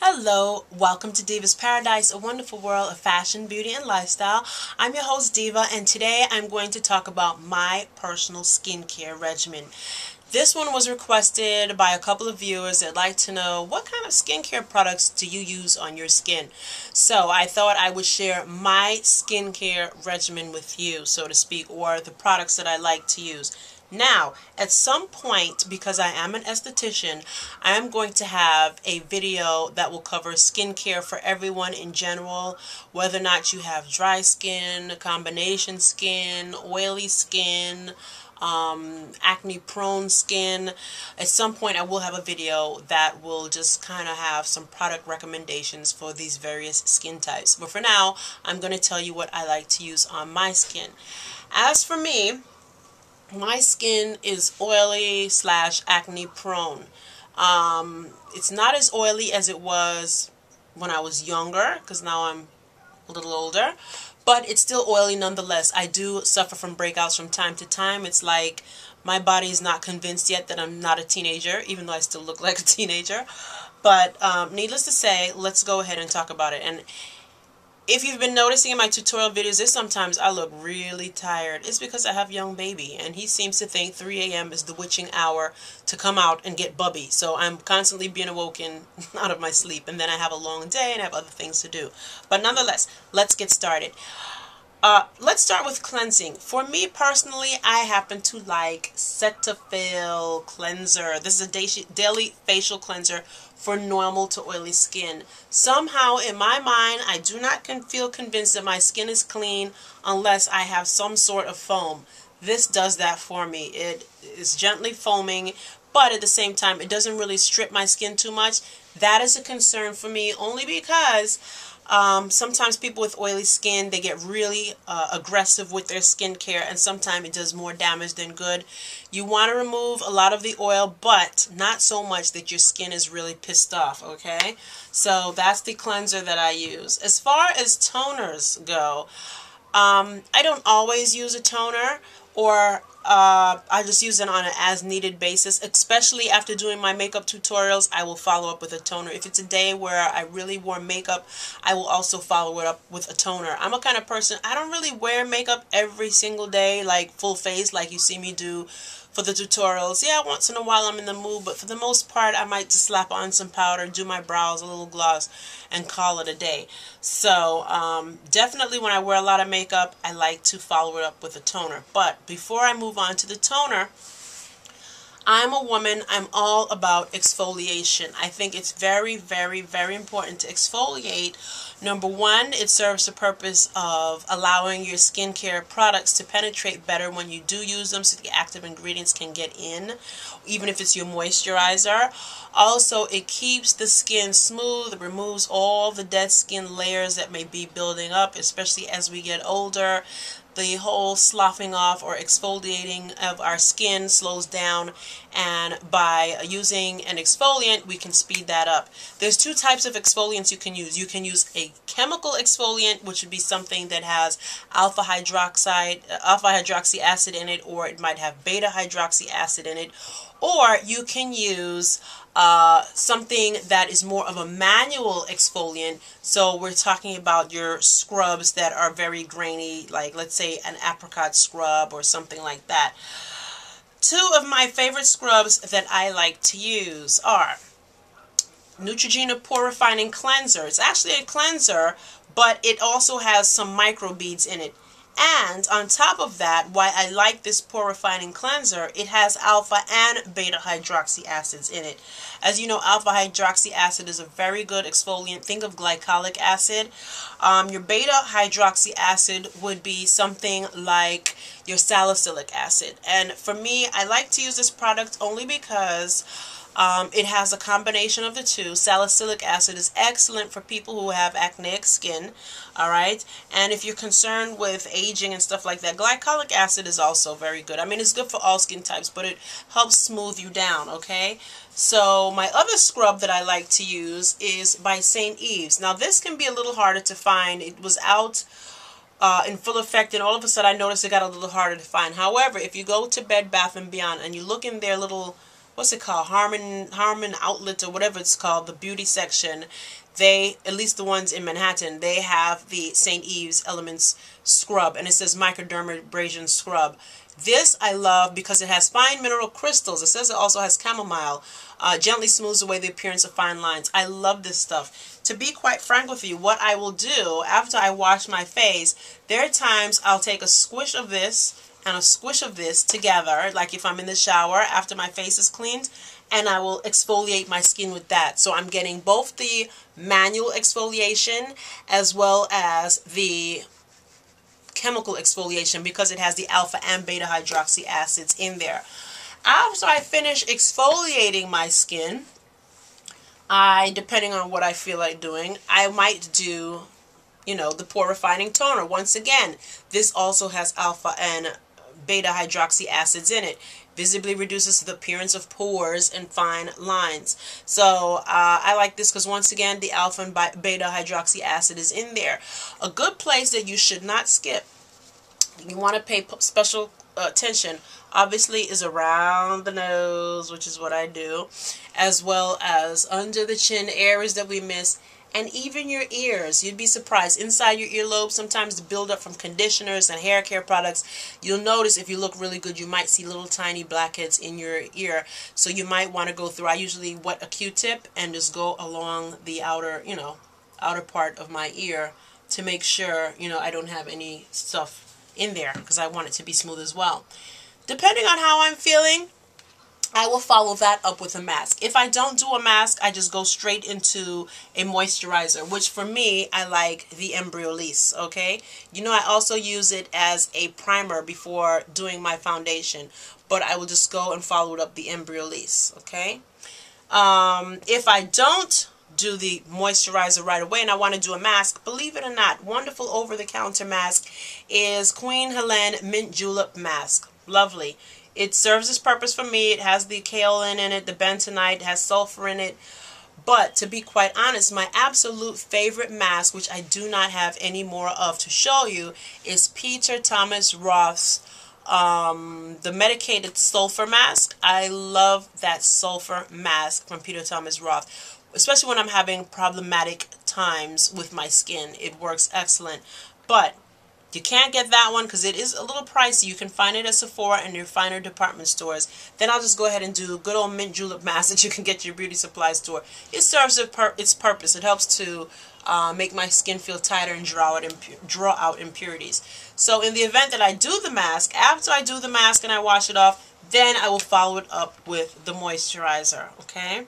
Hello, welcome to Diva's Paradise, a wonderful world of fashion, beauty, and lifestyle. I'm your host, Diva, and today I'm going to talk about my personal skincare regimen. This one was requested by a couple of viewers that'd like to know what kind of skincare products do you use on your skin. So I thought I would share my skincare regimen with you, so to speak, or the products that I like to use. Now, at some point, because I am an esthetician, I am going to have a video that will cover skincare for everyone in general, whether or not you have dry skin, combination skin, oily skin, acne prone skin. At some point I will have a video that will just kind of have some product recommendations for these various skin types. But for now, I'm going to tell you what I like to use on my skin. As for me, my skin is oily / acne prone. It's not as oily as it was when I was younger, because now I'm a little older, but it's still oily nonetheless. I do suffer from breakouts from time to time. It's like my body is not convinced yet that I'm not a teenager, even though I still look like a teenager. But needless to say, let's go ahead and talk about it. And if you've been noticing in my tutorial videos, there's sometimes I look really tired. It's because I have a young baby, and he seems to think 3 a.m. is the witching hour to come out and get bubby. So I'm constantly being awoken out of my sleep, and then I have a long day and I have other things to do. But nonetheless, let's get started. Let's start with cleansing. For me personally, I happen to like Cetaphil cleanser. This is a daily facial cleanser for normal to oily skin. Somehow in my mind, I do not feel convinced that my skin is clean unless I have some sort of foam. This does that for me. It is gently foaming, but at the same time, it doesn't really strip my skin too much. That is a concern for me only because sometimes people with oily skin, they get really aggressive with their skincare, and sometimes it does more damage than good. You want to remove a lot of the oil, but not so much that your skin is really pissed off, okay? So that's the cleanser that I use. As far as toners go, I don't always use a toner, or I just use it on an as-needed basis. Especially after doing my makeup tutorials, I will follow up with a toner. If it's a day where I really wore makeup, I will also follow it up with a toner. I'm a kind of person, I don't really wear makeup every single day, like full face, like you see me do for the tutorials. Yeah, once in a while I'm in the mood, but for the most part, I might just slap on some powder, do my brows, a little gloss, and call it a day. So definitely when I wear a lot of makeup, I like to follow it up with a toner. But before I move on to the toner, I'm a woman, I'm all about exfoliation. I think it's very, very, very important to exfoliate. Number one, it serves the purpose of allowing your skincare products to penetrate better when you do use them, so the active ingredients can get in, even if it's your moisturizer. Also, it keeps the skin smooth, it removes all the dead skin layers that may be building up, especially as we get older. The whole sloughing off or exfoliating of our skin slows down, and by using an exfoliant, we can speed that up. There's two types of exfoliants you can use. You can use a chemical exfoliant, which would be something that has alpha hydroxy acid in it, or it might have beta hydroxy acid in it. Or you can use something that is more of a manual exfoliant. So we're talking about your scrubs that are very grainy, like let's say an apricot scrub or something like that. Two of my favorite scrubs that I like to use are Neutrogena Pore Refining Cleanser. It's actually a cleanser, but it also has some microbeads in it. And on top of that, why I like this pore refining cleanser, it has alpha and beta hydroxy acids in it. As you know, alpha hydroxy acid is a very good exfoliant. Think of glycolic acid. Your beta hydroxy acid would be something like your salicylic acid. And for me, I like to use this product only because it has a combination of the two. Salicylic acid is excellent for people who have acneic skin, alright? And if you're concerned with aging and stuff like that, glycolic acid is also very good. I mean, it's good for all skin types, but it helps smooth you down, okay? So my other scrub that I like to use is by St. Ives. Now this can be a little harder to find. It was out in full effect, and all of a sudden I noticed it got a little harder to find. However, if you go to Bed Bath & Beyond and you look in their little what's it called, Harmon Outlet or whatever it's called, the beauty section. They, at least the ones in Manhattan, they have the St. Ives Elements scrub, and it says microdermabrasion scrub. This I love because it has fine mineral crystals. It says it also has chamomile. Gently smooths away the appearance of fine lines. I love this stuff. To be quite frank with you, what I will do after I wash my face, there are times I'll take a squish of this and a squish of this together, like if I'm in the shower after my face is cleaned, and I will exfoliate my skin with that. So I'm getting both the manual exfoliation as well as the chemical exfoliation because it has the alpha and beta hydroxy acids in there. After I finish exfoliating my skin, depending on what I feel like doing, I might do, the pore refining toner. Once again, this also has alpha and beta hydroxy acids in it. Visibly reduces the appearance of pores and fine lines. So I like this because once again the alpha and beta hydroxy acid is in there. A good place that you should not skip, you want to pay special attention, obviously, is around the nose, which is what I do, as well as under the chin, areas that we miss, and even your ears. You'd be surprised. Inside your earlobe, sometimes the buildup from conditioners and hair care products, you'll notice if you look really good, you might see little tiny blackheads in your ear. So you might want to go through, I usually wet a Q-tip and just go along the outer, outer part of my ear to make sure, I don't have any stuff in there because I want it to be smooth as well. Depending on how I'm feeling, I will follow that up with a mask. If I don't do a mask, I just go straight into a moisturizer, which for me, I like the Embryolisse, okay? I also use it as a primer before doing my foundation, but I will just go and follow it up the Embryolisse, okay? If I don't do the moisturizer right away and I want to do a mask, believe it or not, wonderful over-the-counter mask is Queen Helene Mint Julep Mask. Lovely. It serves its purpose for me. It has the kaolin in it, the bentonite, it has sulfur in it. But to be quite honest, my absolute favorite mask, which I do not have any more of to show you, is Peter Thomas Roth's the medicated sulfur mask. I love that sulfur mask from Peter Thomas Roth, especially when I'm having problematic times with my skin. It works excellent. But you can't get that one because it is a little pricey. You can find it at Sephora and your finer department stores. Then I'll just go ahead and do good old mint julep mask that you can get at your beauty supply store. It serves its purpose. It helps to make my skin feel tighter and draw out impurities. So in the event that I do the mask, after I do the mask and I wash it off, then I will follow it up with the moisturizer, okay?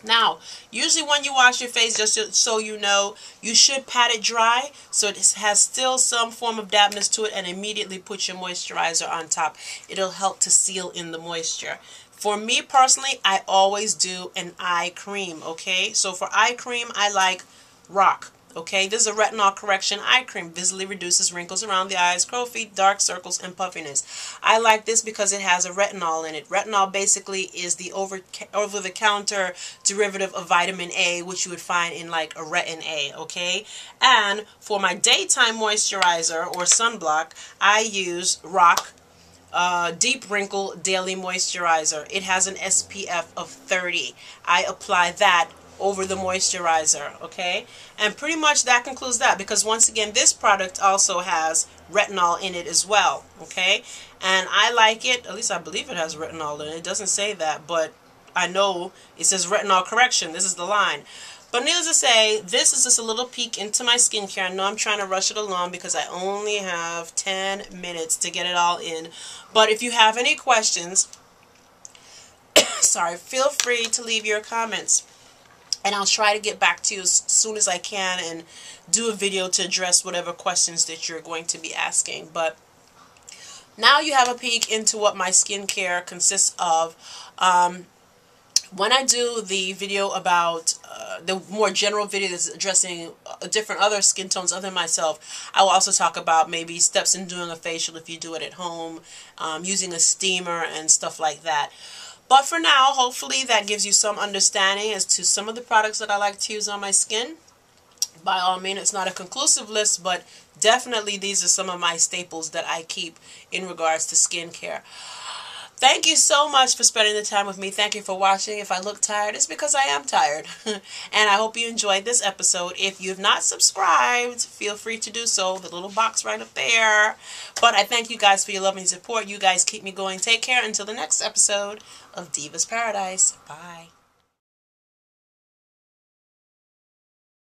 Now, usually when you wash your face, just so you know, you should pat it dry so it has still some form of dampness to it, and immediately put your moisturizer on top. It'll help to seal in the moisture. For me personally, I always do an eye cream, okay? So for eye cream, I like Rock. Okay, this is a retinol correction eye cream. Visibly reduces wrinkles around the eyes, crow's feet, dark circles, and puffiness. I like this because it has a retinol in it. Retinol basically is the over-the-counter derivative of vitamin A, which you would find in like a Retin A, okay? And for my daytime moisturizer or sunblock, I use Rock Deep Wrinkle Daily Moisturizer. It has an SPF of 30. I apply that over the moisturizer, okay? And pretty much that concludes that, because once again, this product also has retinol in it as well, okay? And I like it, at least I believe it has retinol in it. It doesn't say that, but I know it says retinol correction. This is the line. But needless to say, this is just a little peek into my skincare. I know I'm trying to rush it along because I only have 10 minutes to get it all in. But if you have any questions, sorry, feel free to leave your comments. And I'll try to get back to you as soon as I can and do a video to address whatever questions that you're going to be asking. But now you have a peek into what my skincare consists of. When I do the video about the more general video that's addressing different other skin tones other than myself, I will also talk about maybe steps in doing a facial if you do it at home, using a steamer and stuff like that. But for now, hopefully that gives you some understanding as to some of the products that I like to use on my skin. By all means, it's not a conclusive list, but definitely these are some of my staples that I keep in regards to skincare. Thank you so much for spending the time with me. Thank you for watching. If I look tired, it's because I am tired. And I hope you enjoyed this episode. If you've not subscribed, feel free to do so. The little box right up there. But I thank you guys for your love and support. You guys keep me going. Take care until the next episode of Diva's Paradise. Bye.